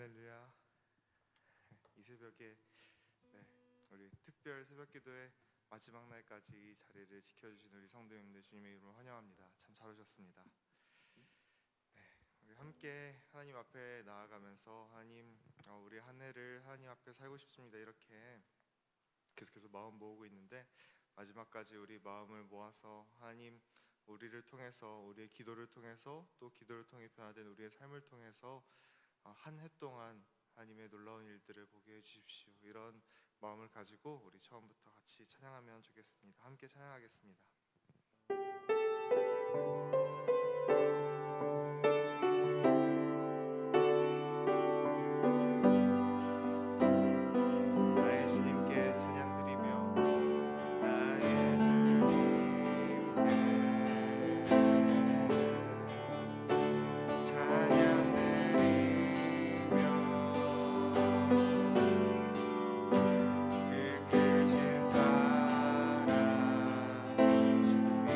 할렐루야. 이 새벽에 우리 특별 새벽기도의 마지막 날까지 이 자리를 지켜주신 우리 성도님들 주님의 이름으로 환영합니다. 참 잘 오셨습니다. 우리 함께 하나님 앞에 나아가면서 하나님, 우리 한 해를 하나님 앞에 살고 싶습니다. 이렇게 계속해서 마음 모으고 있는데, 마지막까지 우리 마음을 모아서 하나님, 우리를 통해서, 우리의 기도를 통해서, 또 기도를 통해 변화된 우리의 삶을 통해서 한 해 동안 하나님의 놀라운 일들을 보게 해주십시오. 이런 마음을 가지고 우리 처음부터 같이 찬양하면 좋겠습니다. 함께 찬양하겠습니다. 나의 주님께 찬양드리며 나의 주님께 찬양드리며 그 크신 사랑 주님께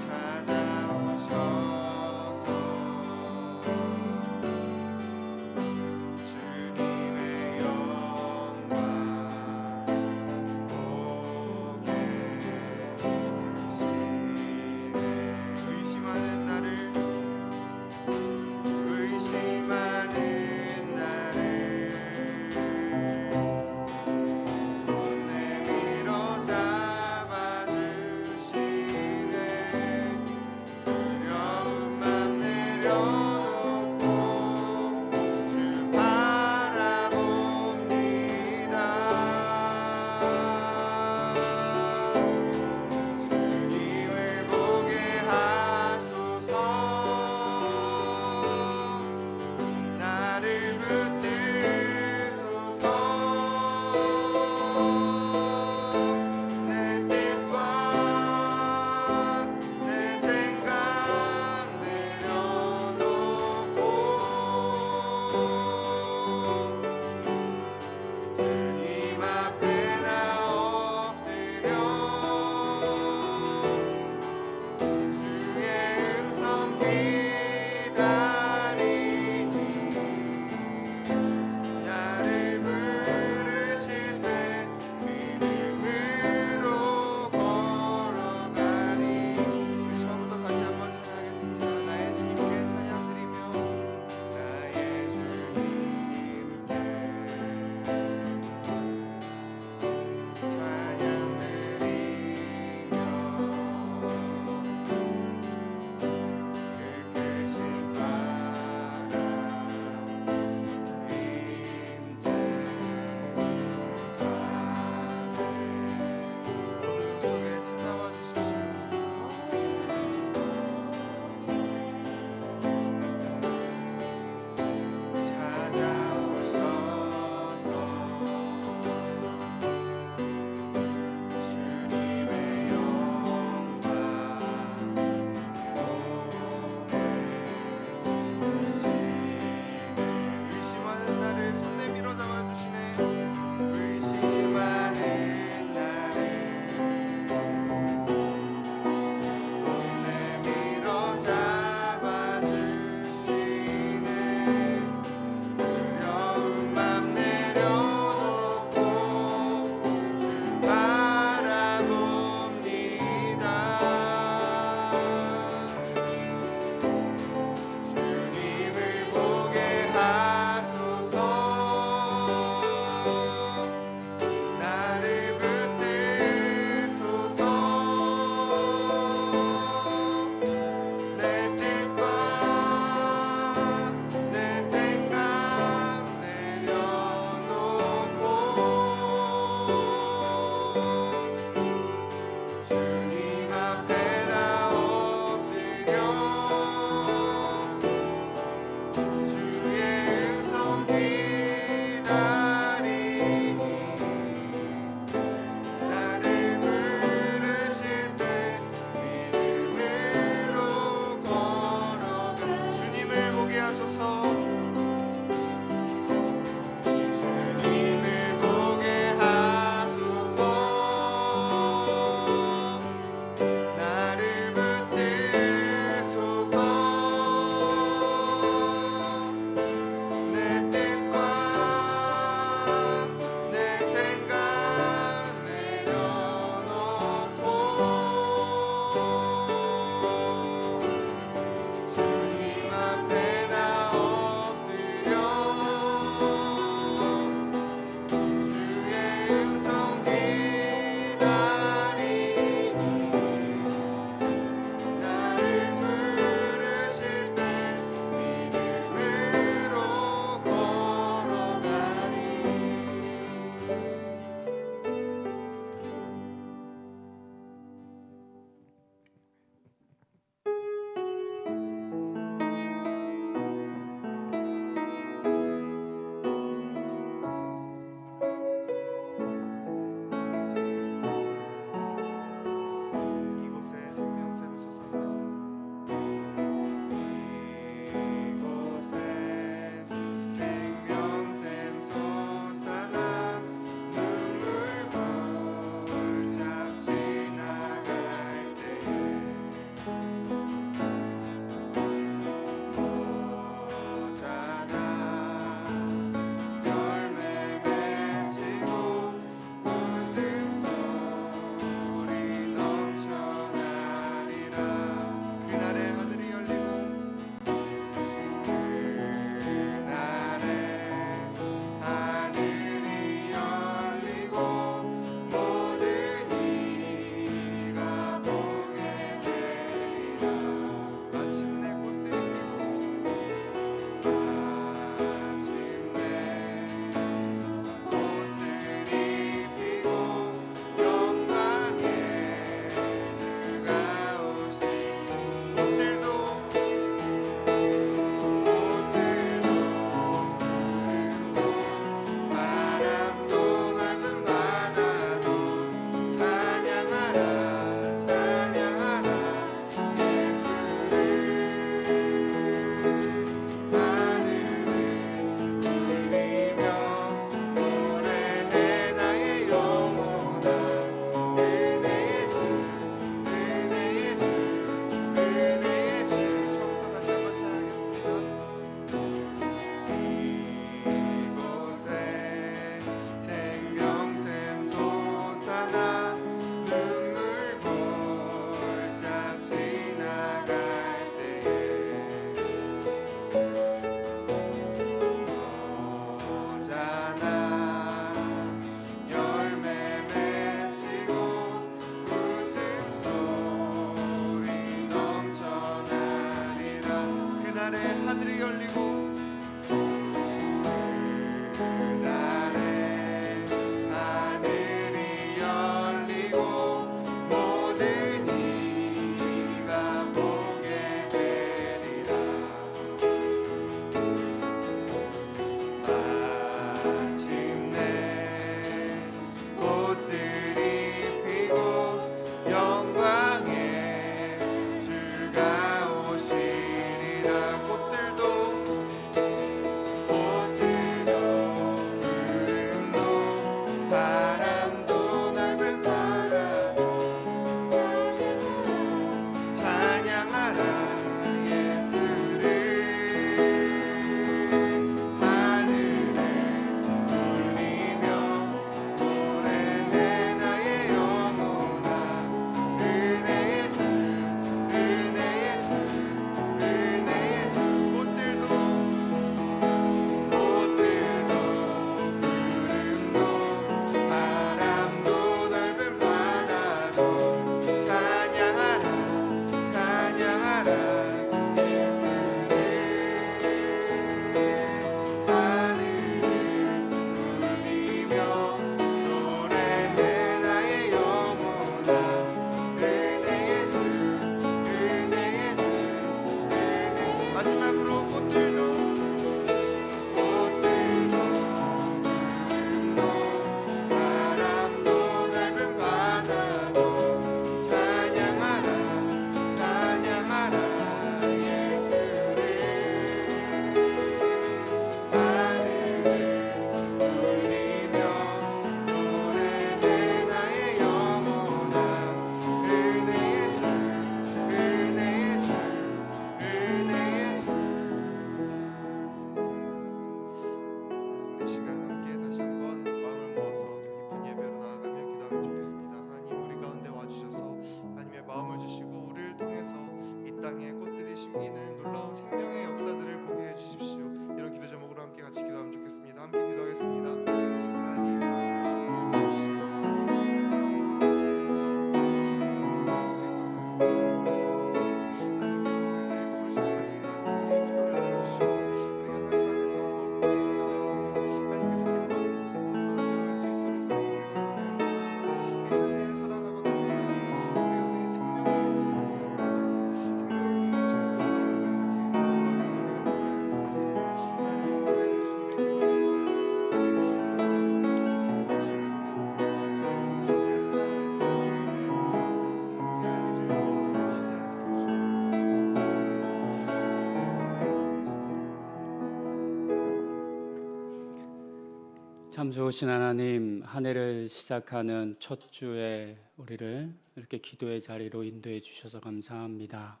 참 좋으신 하나님, 한 해를 시작하는 첫 주에 우리를 이렇게 기도의 자리로 인도해 주셔서 감사합니다.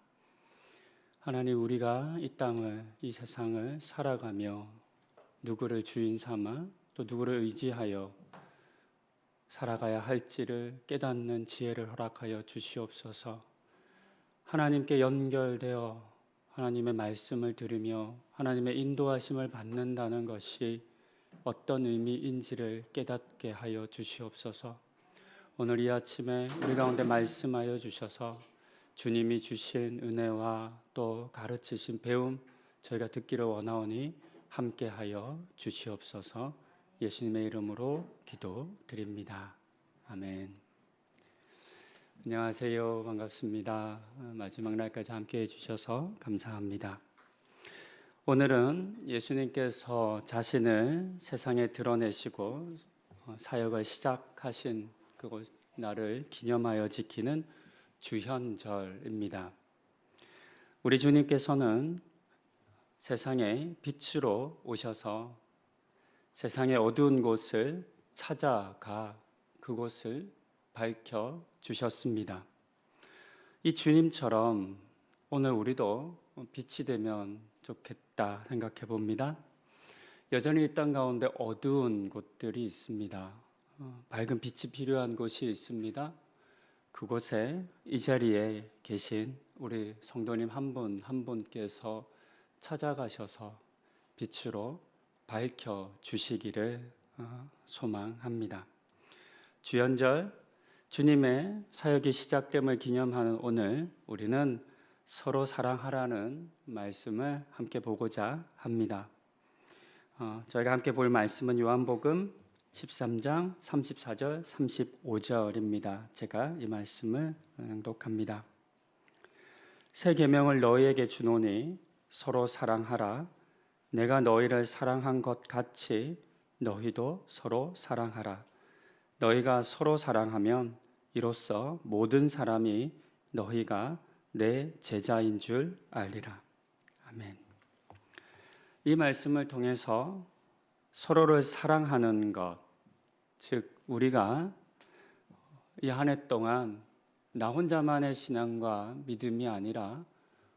하나님, 우리가 이 땅을, 이 세상을 살아가며 누구를 주인 삼아 또 누구를 의지하여 살아가야 할지를 깨닫는 지혜를 허락하여 주시옵소서. 하나님께 연결되어 하나님의 말씀을 들으며 하나님의 인도하심을 받는다는 것이 어떤 의미인지를 깨닫게 하여 주시옵소서. 오늘 이 아침에 우리 가운데 말씀하여 주셔서 주님이 주신 은혜와 또 가르치신 배움 저희가 듣기를 원하오니 함께하여 주시옵소서. 예수님의 이름으로 기도드립니다. 아멘. 안녕하세요. 반갑습니다. 마지막 날까지 함께해 주셔서 감사합니다. 오늘은 예수님께서 자신을 세상에 드러내시고 사역을 시작하신 그곳 날을 기념하여 지키는 주현절입니다. 우리 주님께서는 세상에 빛으로 오셔서 세상의 어두운 곳을 찾아가 그곳을 밝혀 주셨습니다. 이 주님처럼 오늘 우리도 빛이 되면 좋겠다 생각해 봅니다. 여전히 이 땅 가운데 어두운 곳들이 있습니다. 밝은 빛이 필요한 곳이 있습니다. 그곳에 이 자리에 계신 우리 성도님 한 분 한 분께서 찾아가셔서 빛으로 밝혀 주시기를 소망합니다. 주연절 주님의 사역이 시작됨을 기념하는 오늘 우리는 서로 사랑하라는 말씀을 함께 보고자 합니다. 저희가 함께 볼 말씀은 요한복음 13장 34절 35절입니다. 제가 이 말씀을 낭독합니다. 새 계명을 너희에게 주노니 서로 사랑하라. 내가 너희를 사랑한 것 같이 너희도 서로 사랑하라. 너희가 서로 사랑하면 이로써 모든 사람이 너희가 내 제자인 줄 알리라. 아멘. 이 말씀을 통해서 서로를 사랑하는 것, 즉 우리가 이 한 해 동안 나 혼자만의 신앙과 믿음이 아니라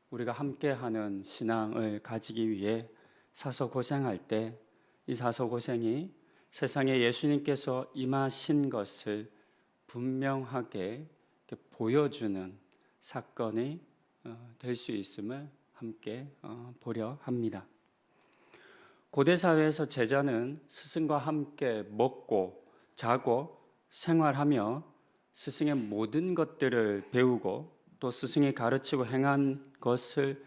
우리가 함께하는 신앙을 가지기 위해 사서 고생할 때 이 사서 고생이 세상에 예수님께서 임하신 것을 분명하게 보여주는 사건이 될 수 있음을 함께 보려 합니다. 고대 사회에서 제자는 스승과 함께 먹고 자고 생활하며 스승의 모든 것들을 배우고 또 스승이 가르치고 행한 것을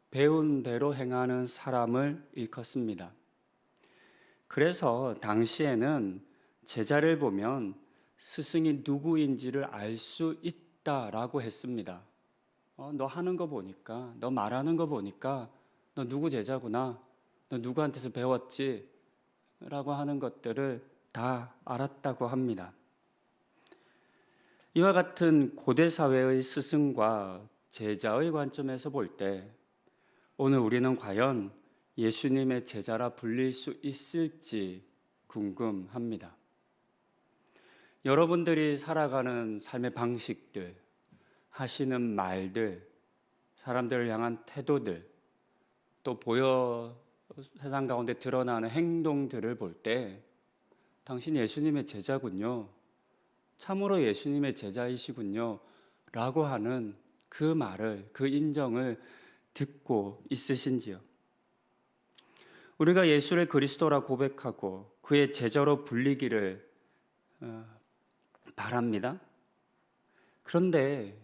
배운 대로 행하는 사람을 일컫습니다. 그래서 당시에는 제자를 보면 스승이 누구인지를 알 수 있다라고 했습니다. 너 하는 거 보니까, 너 말하는 거 보니까 너 누구 제자구나, 너 누구한테서 배웠지? 라고 하는 것들을 다 알았다고 합니다. 이와 같은 고대 사회의 스승과 제자의 관점에서 볼 때 오늘 우리는 과연 예수님의 제자라 불릴 수 있을지 궁금합니다. 여러분들이 살아가는 삶의 방식들, 하시는 말들, 사람들을 향한 태도들, 또 세상 가운데 드러나는 행동들을 볼 때 당신 예수님의 제자군요, 참으로 예수님의 제자이시군요 라고 하는 그 말을, 그 인정을 듣고 있으신지요? 우리가 예수를 그리스도라 고백하고 그의 제자로 불리기를 바랍니다. 그런데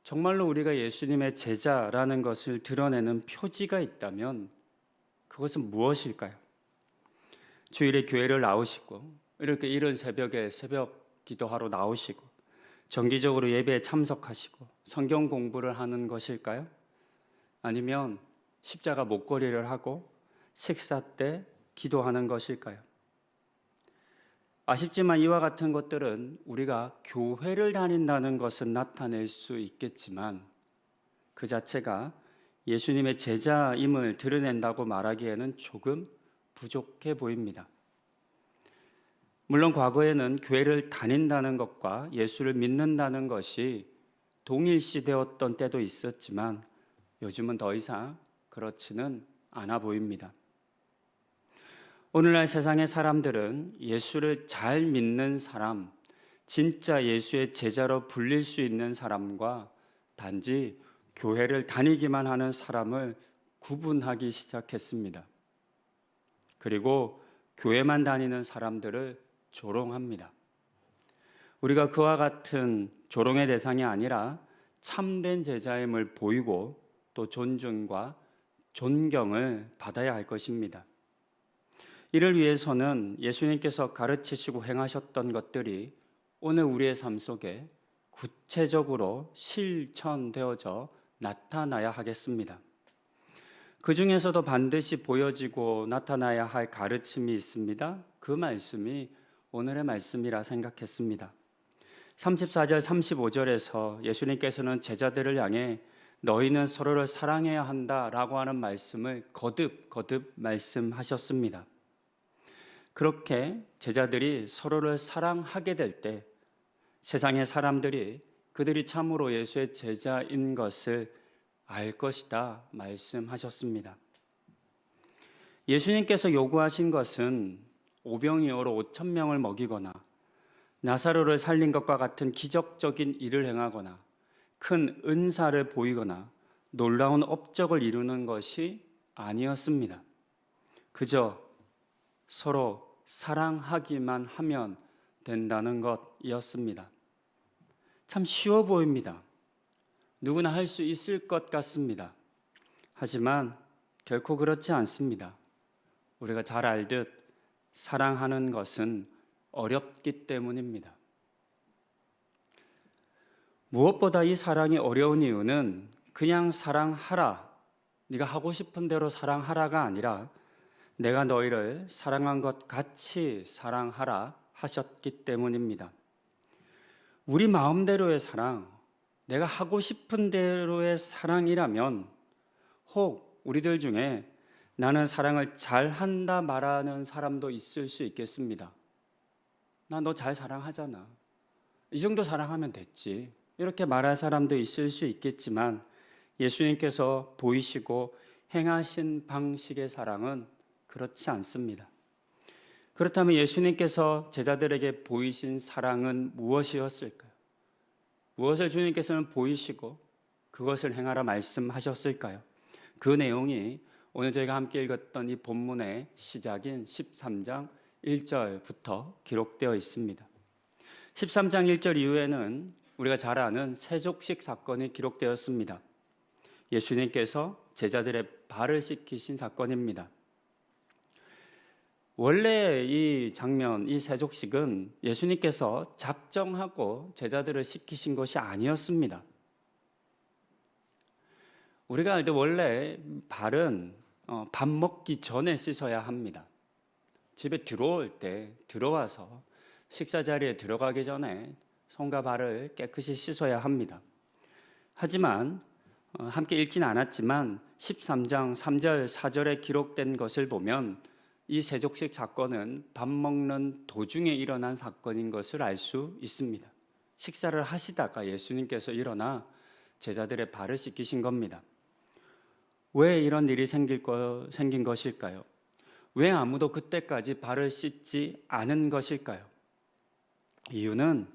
정말로 우리가 예수님의 제자라는 것을 드러내는 표지가 있다면 그것은 무엇일까요? 주일에 교회를 나오시고 이렇게 이른 새벽에 새벽 기도하러 나오시고 정기적으로 예배에 참석하시고 성경 공부를 하는 것일까요? 아니면 십자가 목걸이를 하고 식사 때 기도하는 것일까요? 아쉽지만 이와 같은 것들은 우리가 교회를 다닌다는 것은 나타낼 수 있겠지만 그 자체가 예수님의 제자임을 드러낸다고 말하기에는 조금 부족해 보입니다. 물론 과거에는 교회를 다닌다는 것과 예수를 믿는다는 것이 동일시되었던 때도 있었지만 요즘은 더 이상 그렇지는 않아 보입니다. 오늘날 세상의 사람들은 예수를 잘 믿는 사람, 진짜 예수의 제자로 불릴 수 있는 사람과 단지 교회를 다니기만 하는 사람을 구분하기 시작했습니다. 그리고 교회만 다니는 사람들을 조롱합니다. 우리가 그와 같은 조롱의 대상이 아니라 참된 제자임을 보이고 또 존중과 존경을 받아야 할 것입니다. 이를 위해서는 예수님께서 가르치시고 행하셨던 것들이 오늘 우리의 삶 속에 구체적으로 실천되어져 나타나야 하겠습니다. 그 중에서도 반드시 보여지고 나타나야 할 가르침이 있습니다. 그 말씀이 오늘의 말씀이라 생각했습니다. 34절 35절에서 예수님께서는 제자들을 향해 너희는 서로를 사랑해야 한다라고 하는 말씀을 거듭 말씀하셨습니다. 그렇게 제자들이 서로를 사랑하게 될 때 세상의 사람들이 그들이 참으로 예수의 제자인 것을 알 것이다 말씀하셨습니다. 예수님께서 요구하신 것은 오병이어로 5천 명을 먹이거나 나사로를 살린 것과 같은 기적적인 일을 행하거나 큰 은사를 보이거나 놀라운 업적을 이루는 것이 아니었습니다. 그저 서로 사랑하기만 하면 된다는 것이었습니다. 참 쉬워 보입니다. 누구나 할 수 있을 것 같습니다. 하지만 결코 그렇지 않습니다. 우리가 잘 알듯 사랑하는 것은 어렵기 때문입니다. 무엇보다 이 사랑이 어려운 이유는 그냥 사랑하라, 네가 하고 싶은 대로 사랑하라가 아니라 내가 너희를 사랑한 것 같이 사랑하라 하셨기 때문입니다. 우리 마음대로의 사랑, 내가 하고 싶은 대로의 사랑이라면 혹 우리들 중에 나는 사랑을 잘한다 말하는 사람도 있을 수 있겠습니다. 나 너 잘 사랑하잖아. 이 정도 사랑하면 됐지. 이렇게 말할 사람도 있을 수 있겠지만 예수님께서 보이시고 행하신 방식의 사랑은 그렇지 않습니다. 그렇다면 예수님께서 제자들에게 보이신 사랑은 무엇이었을까요? 무엇을 주님께서는 보이시고 그것을 행하라 말씀하셨을까요? 그 내용이 오늘 저희가 함께 읽었던 이 본문의 시작인 13장 1절부터 기록되어 있습니다. 13장 1절 이후에는 우리가 잘 아는 세족식 사건이 기록되었습니다. 예수님께서 제자들의 발을 씻기신 사건입니다. 원래 이 장면, 이 세족식은 예수님께서 작정하고 제자들을 씻기신 것이 아니었습니다. 우리가 알듯 원래 발은 밥 먹기 전에 씻어야 합니다. 집에 들어올 때 들어와서 식사 자리에 들어가기 전에 손과 발을 깨끗이 씻어야 합니다. 하지만 함께 읽지는 않았지만 13장 3절 4절에 기록된 것을 보면 이 세족식 사건은 밥 먹는 도중에 일어난 사건인 것을 알 수 있습니다. 식사를 하시다가 예수님께서 일어나 제자들의 발을 씻기신 겁니다. 왜 이런 일이 생긴 것일까요? 왜 아무도 그때까지 발을 씻지 않은 것일까요? 이유는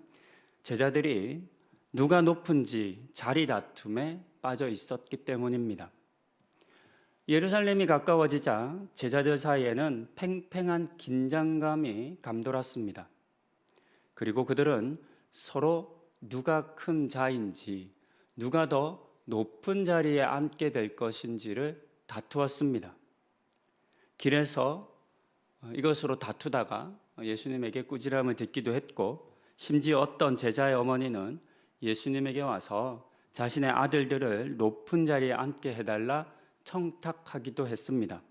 제자들이 누가 높은지 자리 다툼에 빠져 있었기 때문입니다. 예루살렘이 가까워지자 제자들 사이에는 팽팽한 긴장감이 감돌았습니다. 그리고 그들은 서로 누가 큰 자인지, 누가 더 높은 자리에 앉게 될 것인지를 다투었습니다. 길에서 이것으로 다투다가 예수님에게 꾸지람을 듣기도 했고, 심지어 어떤 제자의 어머니는 예수님에게 와서 자신의 아들들을 높은 자리에 앉게 해달라 청탁하기도 했습니다.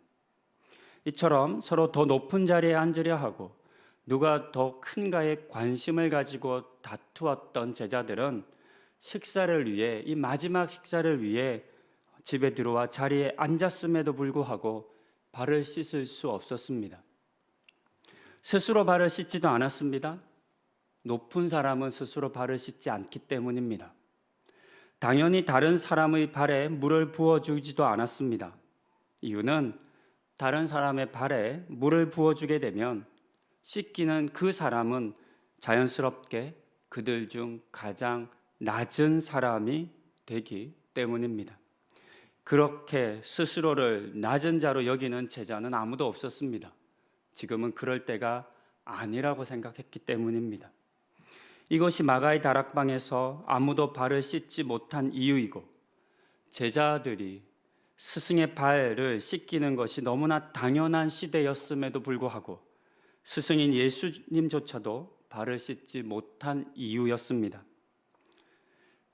이처럼 서로 더 높은 자리에 앉으려 하고 누가 더 큰가에 관심을 가지고 다투었던 제자들은 식사를 위해, 이 마지막 식사를 위해 집에 들어와 자리에 앉았음에도 불구하고 발을 씻을 수 없었습니다. 스스로 발을 씻지도 않았습니다. 높은 사람은 스스로 발을 씻지 않기 때문입니다. 당연히 다른 사람의 발에 물을 부어주지도 않았습니다. 이유는 다른 사람의 발에 물을 부어주게 되면 씻기는 그 사람은 자연스럽게 그들 중 가장 낮은 사람이 되기 때문입니다. 그렇게 스스로를 낮은 자로 여기는 제자는 아무도 없었습니다. 지금은 그럴 때가 아니라고 생각했기 때문입니다. 이것이 마가의 다락방에서 아무도 발을 씻지 못한 이유이고, 제자들이 스승의 발을 씻기는 것이 너무나 당연한 시대였음에도 불구하고 스승인 예수님조차도 발을 씻지 못한 이유였습니다.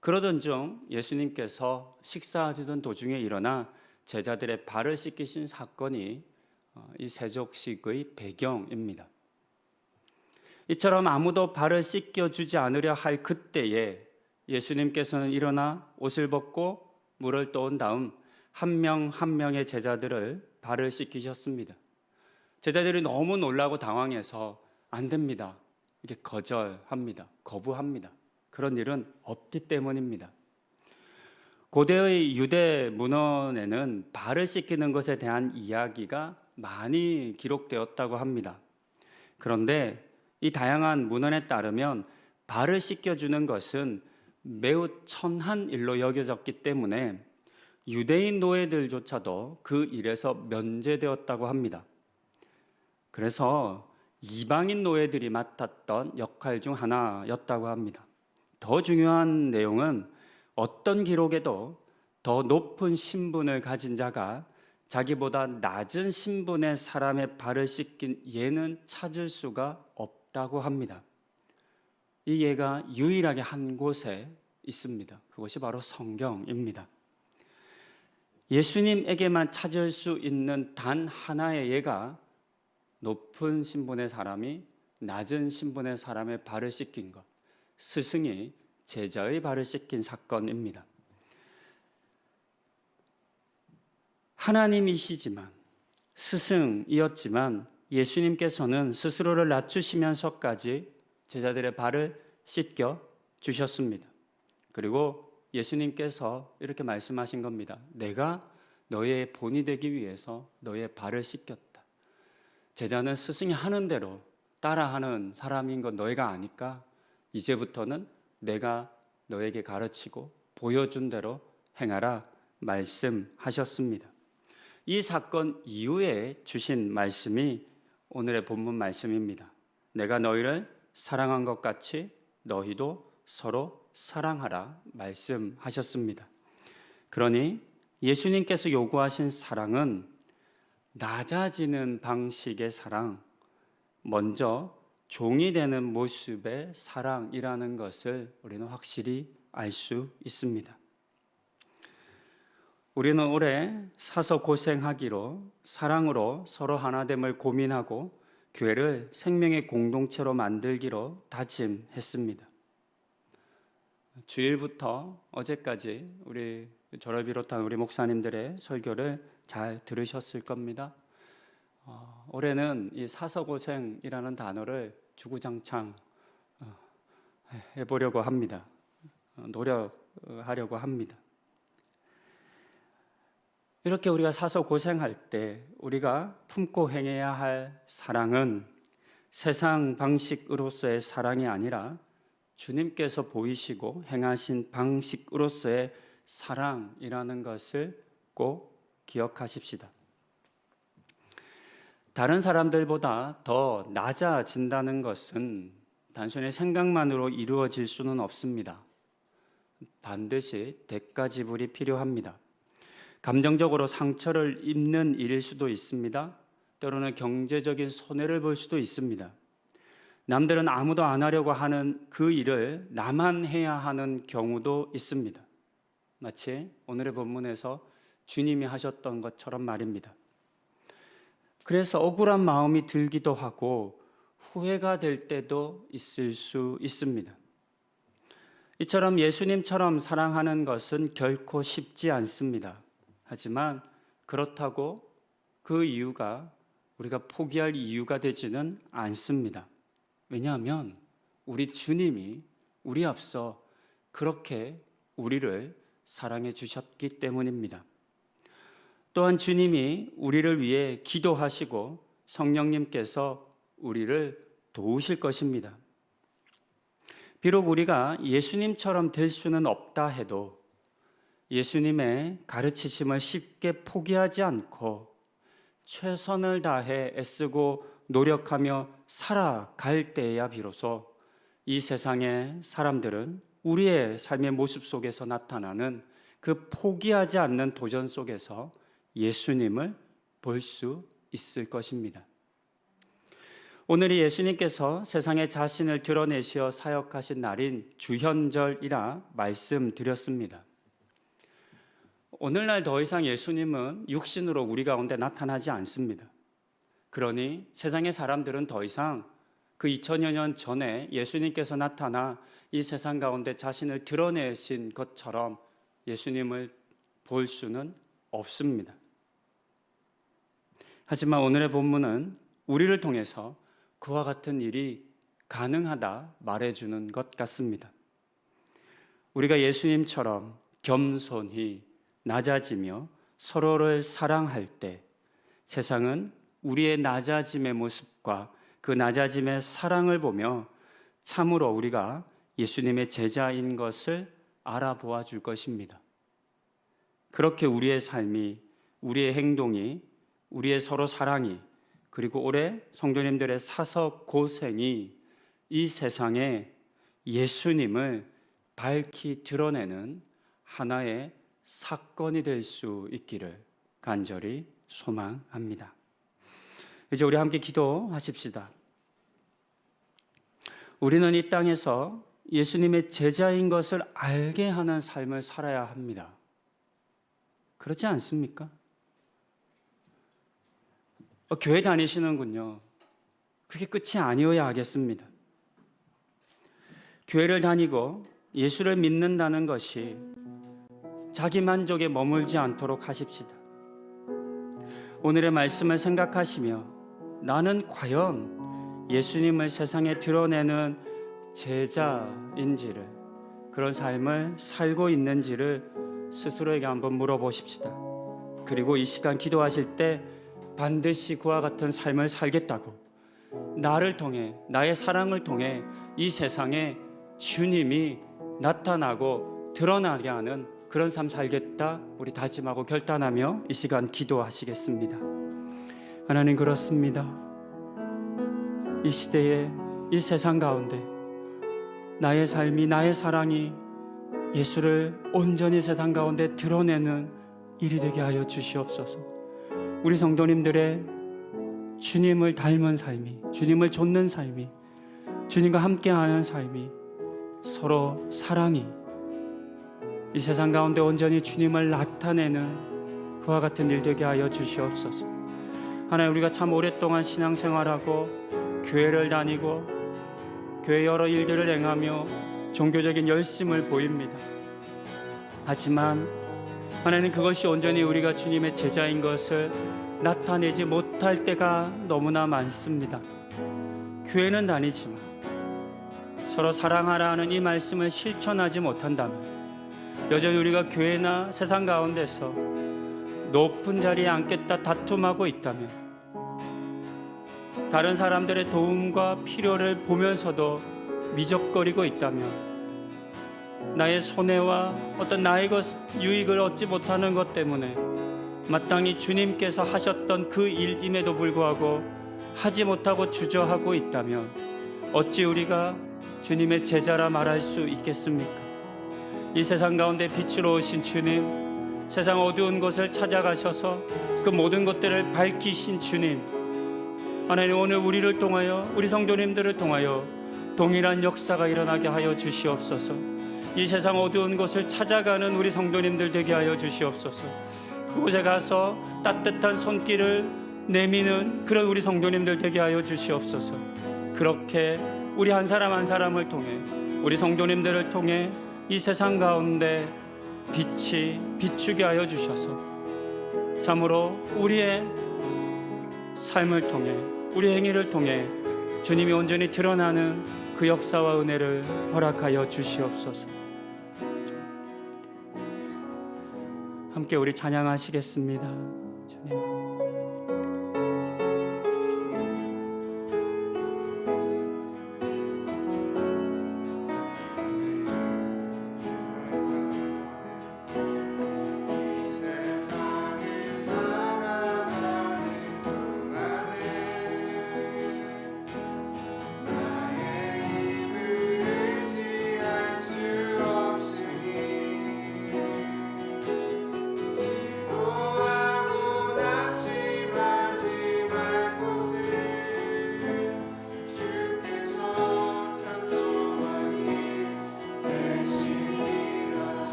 그러던 중 예수님께서 식사하시던 도중에 일어나 제자들의 발을 씻기신 사건이 이 세족식의 배경입니다. 이처럼 아무도 발을 씻겨주지 않으려 할 그때에 예수님께서는 일어나 옷을 벗고 물을 떠온 다음 한 명 한 명의 제자들을 발을 씻기셨습니다. 제자들이 너무 놀라고 당황해서 안 됩니다, 이게 거절합니다. 거부합니다. 그런 일은 없기 때문입니다. 고대의 유대 문헌에는 발을 씻기는 것에 대한 이야기가 많이 기록되었다고 합니다. 그런데 이 다양한 문헌에 따르면 발을 씻겨주는 것은 매우 천한 일로 여겨졌기 때문에 유대인 노예들조차도 그 일에서 면제되었다고 합니다. 그래서 이방인 노예들이 맡았던 역할 중 하나였다고 합니다. 더 중요한 내용은 어떤 기록에도 더 높은 신분을 가진 자가 자기보다 낮은 신분의 사람의 발을 씻긴 예는 찾을 수가 없다고 합니다. 이 예가 유일하게 한 곳에 있습니다. 그것이 바로 성경입니다. 예수님에게만 찾을 수 있는 단 하나의 예가 높은 신분의 사람이 낮은 신분의 사람의 발을 씻긴 것, 스승이 제자의 발을 씻긴 사건입니다. 하나님이시지만 스승이었지만 예수님께서는 스스로를 낮추시면서까지 제자들의 발을 씻겨 주셨습니다. 그리고 예수님께서 이렇게 말씀하신 겁니다. 내가 너의 본이 되기 위해서 너의 발을 씻겼다. 제자는 스승이 하는 대로 따라하는 사람인 건 너희가 아니까 이제부터는 내가 너에게 가르치고 보여준 대로 행하라 말씀하셨습니다. 이 사건 이후에 주신 말씀이 오늘의 본문 말씀입니다. 내가 너희를 사랑한 것 같이 너희도 서로 사랑하라 말씀하셨습니다. 그러니 예수님께서 요구하신 사랑은 낮아지는 방식의 사랑, 먼저 종이 되는 모습의 사랑이라는 것을 우리는 확실히 알 수 있습니다. 우리는 올해 사서 고생하기로 사랑으로 서로 하나됨을 고민하고 교회를 생명의 공동체로 만들기로 다짐했습니다. 주일부터 어제까지 우리 저를 비롯한 우리 목사님들의 설교를 잘 들으셨을 겁니다. 올해는 이 사서고생이라는 단어를 주구장창 해보려고 합니다. 노력하려고 합니다. 이렇게 우리가 사서고생할 때 우리가 품고 행해야 할 사랑은 세상 방식으로서의 사랑이 아니라 주님께서 보이시고 행하신 방식으로서의 사랑이라는 것을 꼭 기억하십시다. 다른 사람들보다 더 낮아진다는 것은 단순히 생각만으로 이루어질 수는 없습니다. 반드시 대가 지불이 필요합니다. 감정적으로 상처를 입는 일일 수도 있습니다. 때로는 경제적인 손해를 볼 수도 있습니다. 남들은 아무도 안 하려고 하는 그 일을 나만 해야 하는 경우도 있습니다. 마치 오늘의 본문에서 주님이 하셨던 것처럼 말입니다. 그래서 억울한 마음이 들기도 하고 후회가 될 때도 있을 수 있습니다. 이처럼 예수님처럼 사랑하는 것은 결코 쉽지 않습니다. 하지만 그렇다고 그 이유가 우리가 포기할 이유가 되지는 않습니다. 왜냐하면 우리 주님이 우리 앞서 그렇게 우리를 사랑해 주셨기 때문입니다. 또한 주님이 우리를 위해 기도하시고 성령님께서 우리를 도우실 것입니다. 비록 우리가 예수님처럼 될 수는 없다 해도 예수님의 가르치심을 쉽게 포기하지 않고 최선을 다해 애쓰고 노력하며 살아갈 때에야 비로소 이 세상의 사람들은 우리의 삶의 모습 속에서 나타나는 그 포기하지 않는 도전 속에서 예수님을 볼 수 있을 것입니다. 오늘이 예수님께서 세상에 자신을 드러내시어 사역하신 날인 주현절이라 말씀드렸습니다. 오늘날 더 이상 예수님은 육신으로 우리 가운데 나타나지 않습니다. 그러니 세상의 사람들은 더 이상 그 2000여 년 전에 예수님께서 나타나 이 세상 가운데 자신을 드러내신 것처럼 예수님을 볼 수는 없습니다. 하지만 오늘의 본문은 우리를 통해서 그와 같은 일이 가능하다 말해주는 것 같습니다. 우리가 예수님처럼 겸손히 낮아지며 서로를 사랑할 때 세상은 우리의 낮아짐의 모습과 그 낮아짐의 사랑을 보며 참으로 우리가 예수님의 제자인 것을 알아보아 줄 것입니다. 그렇게 우리의 삶이, 우리의 행동이, 우리의 서로 사랑이, 그리고 올해 성도님들의 사서 고생이 이 세상에 예수님을 밝히 드러내는 하나의 사건이 될 수 있기를 간절히 소망합니다. 이제 우리 함께 기도하십시다. 우리는 이 땅에서 예수님의 제자인 것을 알게 하는 삶을 살아야 합니다. 그렇지 않습니까? 교회 다니시는군요. 그게 끝이 아니어야 하겠습니다. 교회를 다니고 예수를 믿는다는 것이 자기 만족에 머물지 않도록 하십시다. 오늘의 말씀을 생각하시며 나는 과연 예수님을 세상에 드러내는 제자인지를, 그런 삶을 살고 있는지를 스스로에게 한번 물어보십시다. 그리고 이 시간 기도하실 때 반드시 그와 같은 삶을 살겠다고, 나를 통해, 나의 사랑을 통해 이 세상에 주님이 나타나고 드러나게 하는 그런 삶 살겠다, 우리 다짐하고 결단하며 이 시간 기도하시겠습니다. 하나님, 그렇습니다. 이 시대에, 이 세상 가운데 나의 삶이, 나의 사랑이 예수를 온전히 세상 가운데 드러내는 일이 되게 하여 주시옵소서. 우리 성도님들의 주님을 닮은 삶이, 주님을 좇는 삶이, 주님과 함께하는 삶이, 서로 사랑이 이 세상 가운데 온전히 주님을 나타내는 그와 같은 일 되게 하여 주시옵소서. 하나님, 우리가 참 오랫동안 신앙생활하고 교회를 다니고 교회 여러 일들을 행하며 종교적인 열심을 보입니다. 하지만 하나님, 그것이 온전히 우리가 주님의 제자인 것을 나타내지 못할 때가 너무나 많습니다. 교회는 다니지만 서로 사랑하라는 이 말씀을 실천하지 못한다면 여전히 우리가 교회나 세상 가운데서 높은 자리에 앉겠다 다툼하고 있다면, 다른 사람들의 도움과 필요를 보면서도 미적거리고 있다면, 나의 손해와 어떤 나의 유익을 얻지 못하는 것 때문에 마땅히 주님께서 하셨던 그 일임에도 불구하고 하지 못하고 주저하고 있다면 어찌 우리가 주님의 제자라 말할 수 있겠습니까? 이 세상 가운데 빛으로 오신 주님, 세상 어두운 곳을 찾아가셔서 그 모든 것들을 밝히신 주님, 하나님, 오늘 우리를 통하여, 우리 성도님들을 통하여 동일한 역사가 일어나게 하여 주시옵소서. 이 세상 어두운 곳을 찾아가는 우리 성도님들 되게 하여 주시옵소서. 그곳에 가서 따뜻한 손길을 내미는 그런 우리 성도님들 되게 하여 주시옵소서. 그렇게 우리 한 사람 한 사람을 통해, 우리 성도님들을 통해 이 세상 가운데 빛이 비추게 하여 주셔서 참으로 우리의 삶을 통해 우리 행위를 통해 주님이 온전히 드러나는 그 역사와 은혜를 허락하여 주시옵소서. 함께 우리 찬양하시겠습니다. 주님.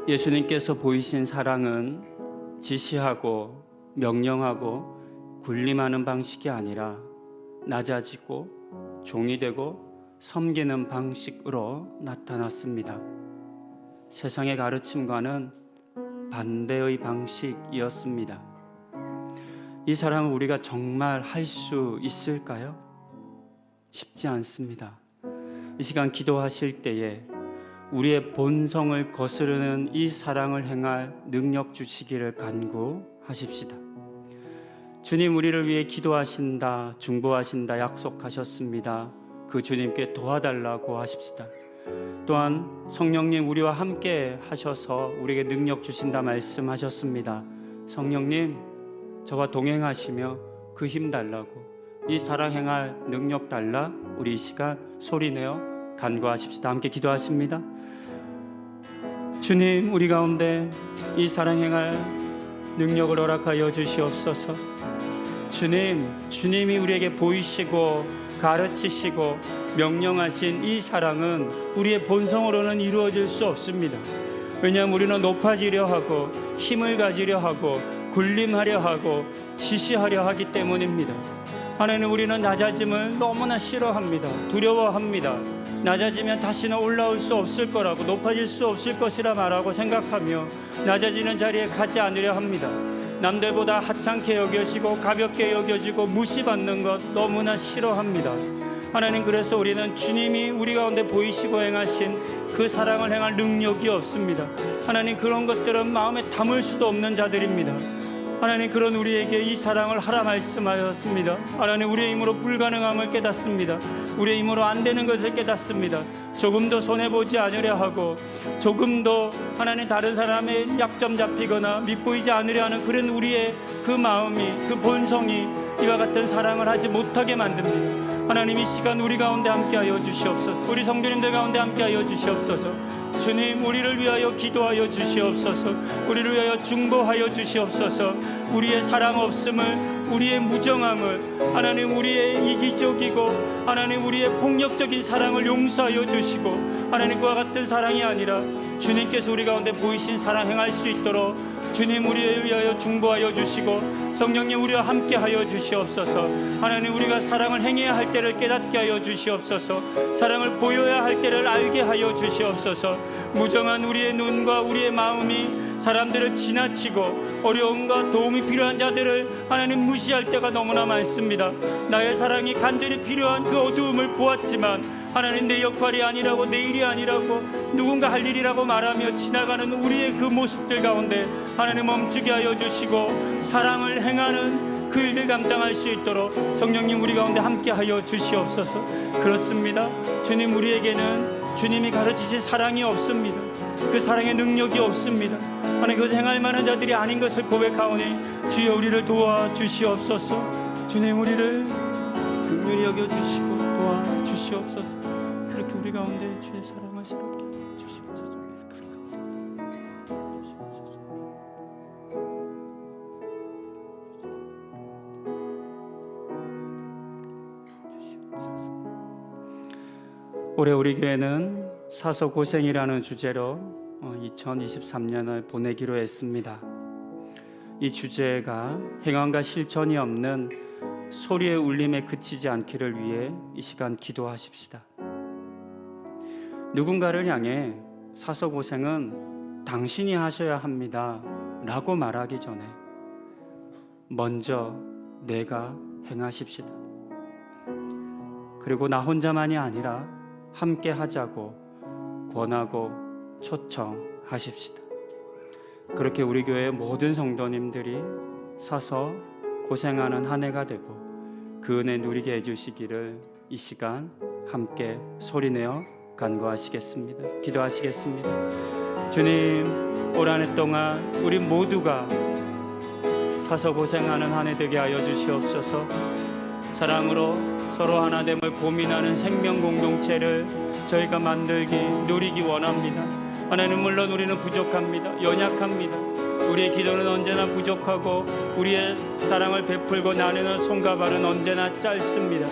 예수님께서 보이신 사랑은 지시하고 명령하고 군림하는 방식이 아니라 낮아지고 종이 되고 섬기는 방식으로 나타났습니다. 세상의 가르침과는 반대의 방식이었습니다. 이 사랑을 우리가 정말 할 수 있을까요? 쉽지 않습니다. 이 시간 기도하실 때에 우리의 본성을 거스르는 이 사랑을 행할 능력 주시기를 간구하십시다. 주님, 우리를 위해 기도하신다, 중보하신다 약속하셨습니다. 그 주님께 도와달라고 하십시다. 또한 성령님 우리와 함께 하셔서 우리에게 능력 주신다 말씀하셨습니다. 성령님 저와 동행하시며 그 힘 달라고, 이 사랑 행할 능력 달라, 우리 이 시간 소리내어 간구하십시다. 함께 기도하십니다. 주님, 우리 가운데 이 사랑 행할 능력을 허락하여 주시옵소서. 주님, 주님이 우리에게 보이시고 가르치시고 명령하신 이 사랑은 우리의 본성으로는 이루어질 수 없습니다. 왜냐하면 우리는 높아지려 하고 힘을 가지려 하고 군림하려 하고 지시하려 하기 때문입니다. 하나님, 우리는 낮아짐을 너무나 싫어합니다. 두려워합니다. 낮아지면 다시는 올라올 수 없을 거라고, 높아질 수 없을 것이라 말하고 생각하며 낮아지는 자리에 가지 않으려 합니다. 남들보다 하찮게 여겨지고 가볍게 여겨지고 무시받는 것 너무나 싫어합니다. 하나님, 그래서 우리는 주님이 우리 가운데 보이시고 행하신 그 사랑을 행할 능력이 없습니다. 하나님, 그런 것들은 마음에 담을 수도 없는 자들입니다. 하나님, 그런 우리에게 이 사랑을 하라 말씀하셨습니다. 하나님, 우리의 힘으로 불가능함을 깨닫습니다. 우리의 힘으로 안 되는 것을 깨닫습니다. 조금 더 손해보지 않으려 하고, 조금 더 하나님 다른 사람의 약점 잡히거나 밑보이지 않으려 하는 그런 우리의 그 마음이, 그 본성이 이와 같은 사랑을 하지 못하게 만듭니다. 하나님, 이 시간 우리 가운데 함께하여 주시옵소서. 우리 성도님들 가운데 함께하여 주시옵소서. 주님, 우리를 위하여 기도하여 주시옵소서. 우리를 위하여 중보하여 주시옵소서. 우리의 사랑 없음을, 우리의 무정함을, 하나님 우리의 이기적이고 하나님 우리의 폭력적인 사랑을 용서하여 주시고, 하나님 그와 같은 사랑이 아니라 주님께서 우리 가운데 보이신 사랑 행할 수 있도록 주님 우리를 위하여 중보하여 주시고 성령님 우리와 함께하여 주시옵소서. 하나님 우리가 사랑을 행해야 할 때를 깨닫게 하여 주시옵소서. 사랑을 보여야 할 때를 알게 하여 주시옵소서. 무정한 우리의 눈과 우리의 마음이 사람들을 지나치고 어려움과 도움이 필요한 자들을 하나님 무시할 때가 너무나 많습니다. 나의 사랑이 간절히 필요한 그 어두움을 보았지만 하나님 내 역할이 아니라고 내 일이 아니라고 누군가 할 일이라고 말하며 지나가는 우리의 그 모습들 가운데 하나님 멈추게 하여 주시고 사랑을 행하는 그 일을 감당할 수 있도록 성령님 우리 가운데 함께 하여 주시옵소서. 그렇습니다. 주님 우리에게는 주님이 가르치신 사랑이 없습니다. 그 사랑의 능력이 없습니다. 하나님 그것을 행할 만한 자들이 아닌 것을 고백하오니 주여 우리를 도와주시옵소서. 주님 우리를 긍휼히 여겨주시고 도와주시옵소서. 그렇게 우리 가운데 주의 사랑을 새롭게 주시옵소서. 올해 우리 교회는 사서 고생이라는 주제로 2023년을 보내기로 했습니다. 이 주제가 행함과 실천이 없는 소리의 울림에 그치지 않기를 위해 이 시간 기도하십시다. 누군가를 향해 사서 고생은 당신이 하셔야 합니다 라고 말하기 전에 먼저 내가 행하십시다. 그리고 나 혼자만이 아니라 함께 하자고 권하고 초청하십시다. 그렇게 우리 교회의 모든 성도님들이 사서 고생하는 한 해가 되고 그 은혜 누리게 해주시기를 이 시간 함께 소리내어 간구하시겠습니다. 기도하시겠습니다. 주님, 올 한 해 동안 우리 모두가 사서 고생하는 한 해 되게 하여 주시옵소서. 사랑으로 서로 하나됨을 고민하는 생명 공동체를 저희가 만들기 누리기 원합니다. 하나님 물론 우리는 부족합니다. 연약합니다. 우리의 기도는 언제나 부족하고 우리의 사랑을 베풀고 나누는 손과 발은 언제나 짧습니다.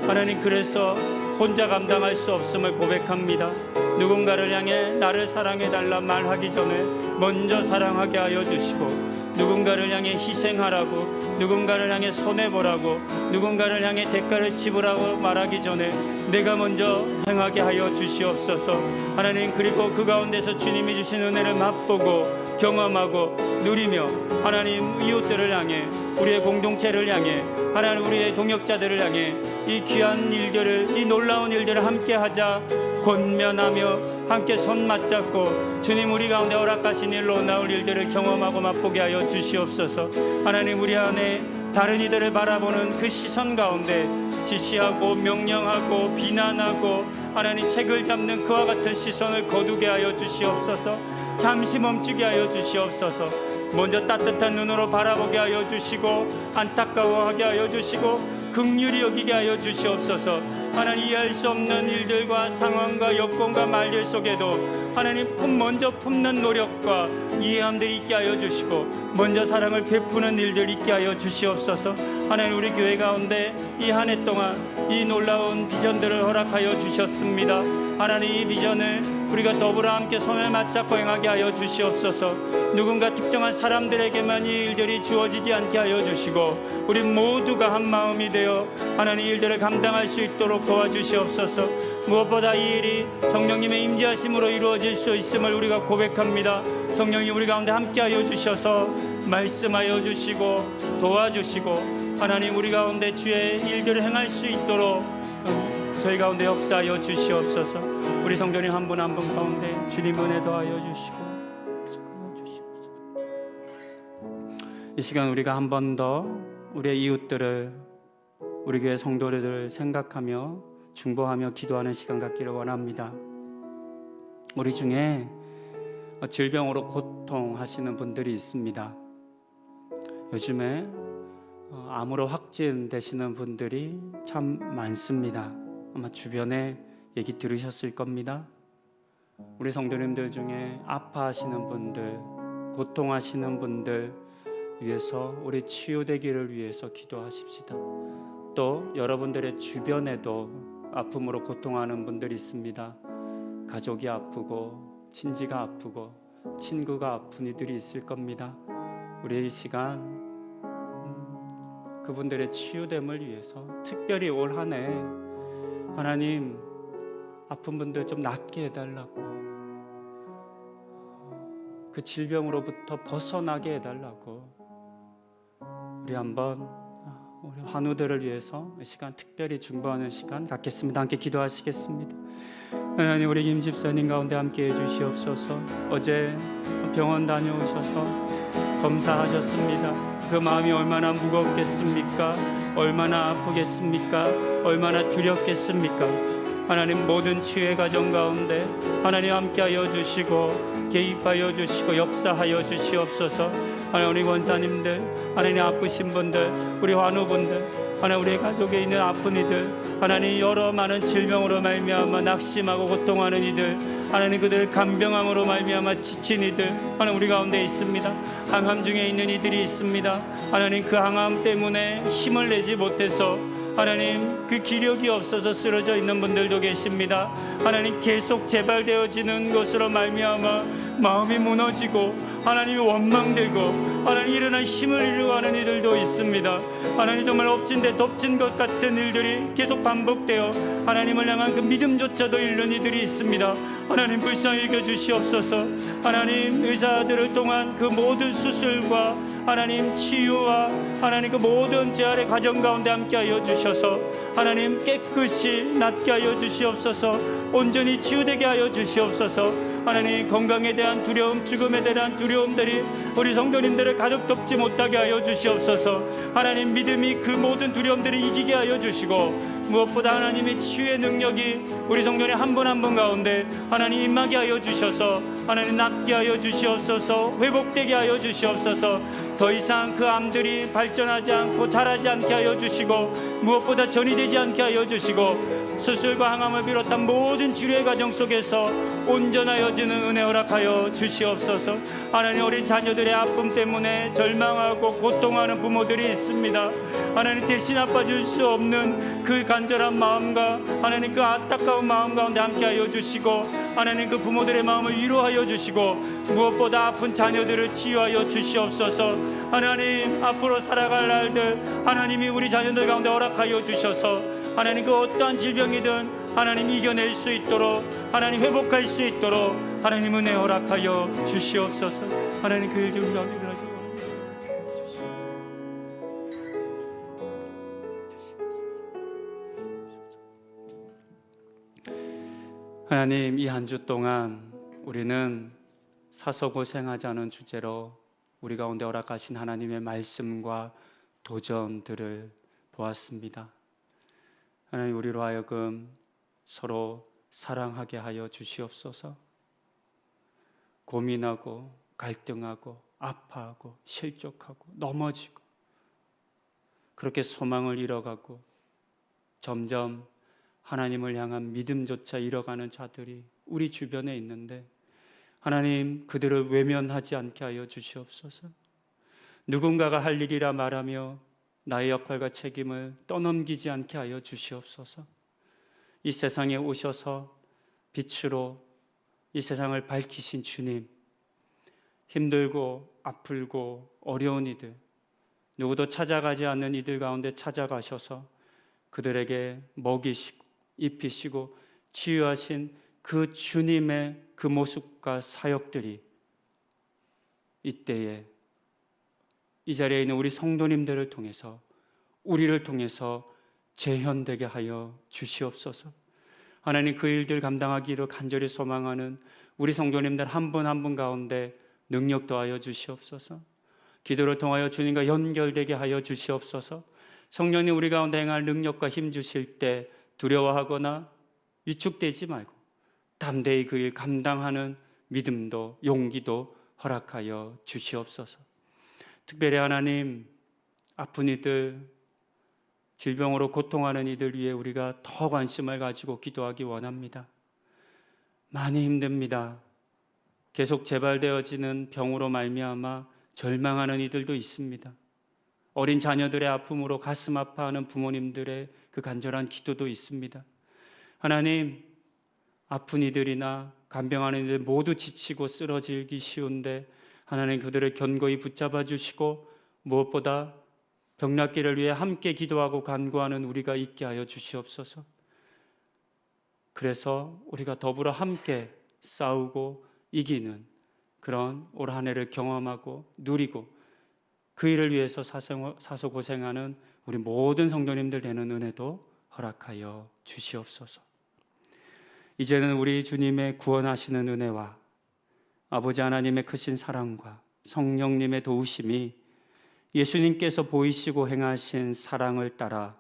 하나님 그래서 혼자 감당할 수 없음을 고백합니다. 누군가를 향해 나를 사랑해달라 말하기 전에 먼저 사랑하게 하여 주시고 누군가를 향해 희생하라고 누군가를 향해 손해보라고 누군가를 향해 대가를 지불하고 말하기 전에 내가 먼저 행하게 하여 주시옵소서. 하나님 그리고 그 가운데서 주님이 주신 은혜를 맛보고 경험하고 누리며 하나님 이웃들을 향해 우리의 공동체를 향해 하나님 우리의 동역자들을 향해 이 귀한 일들을 이 놀라운 일들을 함께 하자 권면하며 함께 손 맞잡고 주님 우리 가운데 허락하신 일로 나올 일들을 경험하고 맛보게 하여 주시옵소서. 하나님 우리 안에 다른 이들을 바라보는 그 시선 가운데 지시하고 명령하고 비난하고 하나님 책을 잡는 그와 같은 시선을 거두게 하여 주시옵소서. 잠시 멈추게 하여 주시옵소서. 먼저 따뜻한 눈으로 바라보게 하여 주시고 안타까워하게 하여 주시고 긍휼히 여기게 하여 주시옵소서. 하나님 이해할 수 없는 일들과 상황과 여건과 말들 속에도 하나님 먼저 품는 노력과 이해함들이 있게 하여 주시고 먼저 사랑을 베푸는 일들 있게 하여 주시옵소서. 하나님 우리 교회 가운데 이 한 해 동안 이 놀라운 비전들을 허락하여 주셨습니다. 하나님 이 비전을 우리가 더불어 함께 손을 맞잡고 행하게 하여 주시옵소서. 누군가 특정한 사람들에게만 이 일들이 주어지지 않게 하여 주시고 우리 모두가 한 마음이 되어 하나님 일들을 감당할 수 있도록 도와주시옵소서. 무엇보다 이 일이 성령님의 임재하심으로 이루어질 수 있음을 우리가 고백합니다. 성령님 우리 가운데 함께하여 주셔서 말씀하여 주시고 도와주시고 하나님 우리 가운데 주의 일들을 행할 수 있도록 저희 가운데 역사하여 주시옵소서. 우리 성도님 한 분 한 분 가운데 주님 은혜 더하여 주시고 이 시간 우리가 한 번 더 우리의 이웃들을 우리 교회 성도들을 생각하며 중보하며 기도하는 시간 갖기를 원합니다. 우리 중에 질병으로 고통하시는 분들이 있습니다. 요즘에 암으로 확진되시는 분들이 참 많습니다. 아마 주변에 얘기 들으셨을 겁니다. 우리 성도님들 중에 아파하시는 분들, 고통하시는 분들 위해서 우리 치유되기를 위해서 기도하십시다. 또 여러분들의 주변에도 아픔으로 고통하는 분들이 있습니다. 가족이 아프고 친지가 아프고 친구가 아픈 이들이 있을 겁니다. 우리 이 시간 그분들의 치유됨을 위해서 특별히 올 한 해 하나님 아픈 분들 좀 낫게 해달라고, 그 질병으로부터 벗어나게 해달라고 우리 한번 우리 환우들을 위해서 이 시간 특별히 중보하는 시간 갖겠습니다. 함께 기도하시겠습니다. 하나님, 우리 김 집사님 가운데 함께 해주시옵소서. 어제 병원 다녀오셔서 검사하셨습니다. 그 마음이 얼마나 무겁겠습니까? 얼마나 아프겠습니까? 얼마나 두렵겠습니까? 하나님, 모든 치유의 과정 가운데 하나님 함께하여 주시고 개입하여 주시고 역사하여 주시옵소서. 하나님, 우리 권사님들, 하나님 아프신 분들, 우리 환우분들, 하나님 우리 가족에 있는 아픈 이들, 하나님 여러 많은 질병으로 말미암아 낙심하고 고통하는 이들, 하나님 그들 간병함으로 말미암아 지친 이들 하나님 우리 가운데 있습니다. 항암 중에 있는 이들이 있습니다. 하나님 그 항암 때문에 힘을 내지 못해서 하나님 그 기력이 없어서 쓰러져 있는 분들도 계십니다. 하나님 계속 재발되어지는 것으로 말미암아 마음이 무너지고 하나님이 원망되고 하나님 일어난 힘을 잃어가는 이들도 있습니다. 하나님 정말 엎친 데 덮친 것 같은 일들이 계속 반복되어 하나님을 향한 그 믿음조차도 잃는 이들이 있습니다. 하나님 불쌍히 여겨주시옵소서. 하나님 의사들을 통한 그 모든 수술과 하나님 치유와 하나님 그 모든 재활의 과정 가운데 함께하여 주셔서 하나님 깨끗이 낫게 하여 주시옵소서. 온전히 치유되게 하여 주시옵소서. 하나님 건강에 대한 두려움, 죽음에 대한 두려움들이 우리 성도님들을 가득 덮지 못하게 하여 주시옵소서. 하나님 믿음이 그 모든 두려움들을 이기게 하여 주시고 무엇보다 하나님의 치유의 능력이 우리 성도님 한 분 한 분 가운데 하나님 임하게 하여 주셔서 하나님 낫게 하여 주시옵소서. 회복되게 하여 주시옵소서. 더 이상 그 암들이 발전하지 않고 자라지 않게 하여 주시고 무엇보다 전이되지 않게 하여 주시고 수술과 항암을 비롯한 모든 치료의 과정 속에서 온전하여지는 은혜 허락하여 주시옵소서. 하나님 어린 자녀들의 아픔 때문에 절망하고 고통하는 부모들이 있습니다. 하나님 대신 아파줄 수 없는 그 간절한 마음과 하나님 그 안타까운 마음 가운데 함께하여 주시고 하나님 그 부모들의 마음을 위로하여 주시고 무엇보다 아픈 자녀들을 치유하여 주시옵소서. 하나님 앞으로 살아갈 날들 하나님이 우리 자녀들 가운데 허락하여 주셔서 하나님 그 어떠한 질병이든 하나님 이겨낼 수 있도록 하나님 회복할 수 있도록 하나님 은혜 허락하여 주시옵소서. 하나님 그 일들 가운데 일어나게 하나님, 이 한 주 동안 우리는 사서고생하자는 주제로 우리 가운데 허락하신 하나님의 말씀과 도전들을 보았습니다. 하나님 우리로 하여금 서로 사랑하게 하여 주시옵소서. 고민하고 갈등하고 아파하고 실족하고 넘어지고 그렇게 소망을 잃어가고 점점 하나님을 향한 믿음조차 잃어가는 자들이 우리 주변에 있는데 하나님 그들을 외면하지 않게 하여 주시옵소서. 누군가가 할 일이라 말하며 나의 역할과 책임을 떠넘기지 않게 하여 주시옵소서. 이 세상에 오셔서 빛으로 이 세상을 밝히신 주님, 힘들고 아플고 어려운 이들, 누구도 찾아가지 않는 이들 가운데 찾아가셔서 그들에게 먹이시고 입히시고 치유하신 그 주님의 그 모습과 사역들이 이때에 이 자리에 있는 우리 성도님들을 통해서 우리를 통해서 재현되게 하여 주시옵소서. 하나님 그 일들 감당하기를 간절히 소망하는 우리 성도님들 한 분 한 분 가운데 능력 더하여 주시옵소서. 기도를 통하여 주님과 연결되게 하여 주시옵소서. 성령님 우리 가운데 행할 능력과 힘 주실 때 두려워하거나 위축되지 말고 담대히 그 일 감당하는 믿음도 용기도 허락하여 주시옵소서. 특별히 하나님 아픈 이들, 질병으로 고통하는 이들 위해 우리가 더 관심을 가지고 기도하기 원합니다. 많이 힘듭니다. 계속 재발되어지는 병으로 말미암아 절망하는 이들도 있습니다. 어린 자녀들의 아픔으로 가슴 아파하는 부모님들의 그 간절한 기도도 있습니다. 하나님 아픈 이들이나 간병하는 이들 모두 지치고 쓰러지기 쉬운데 하나님 그들을 견고히 붙잡아 주시고 무엇보다 병낫기를 위해 함께 기도하고 간구하는 우리가 있게 하여 주시옵소서. 그래서 우리가 더불어 함께 싸우고 이기는 그런 올 한 해를 경험하고 누리고 그 일을 위해서 사서 고생하는 우리 모든 성도님들 되는 은혜도 허락하여 주시옵소서. 이제는 우리 주님의 구원하시는 은혜와 아버지 하나님의 크신 사랑과 성령님의 도우심이 예수님께서 보이시고 행하신 사랑을 따라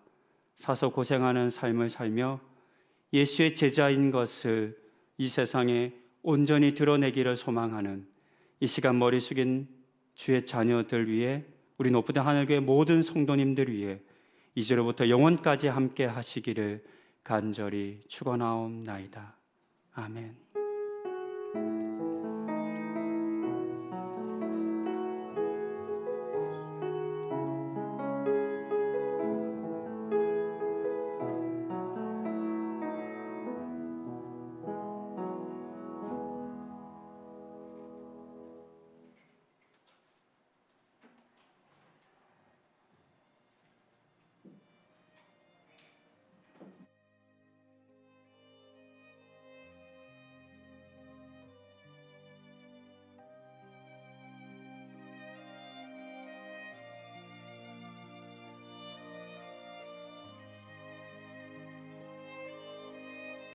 사서 고생하는 삶을 살며 예수의 제자인 것을 이 세상에 온전히 드러내기를 소망하는 이 시간 머리 숙인 주의 자녀들 위해 우리 높으된 하늘교회 모든 성도님들 위해 이제로부터 영원까지 함께 하시기를 간절히 축원하옵나이다. 아멘.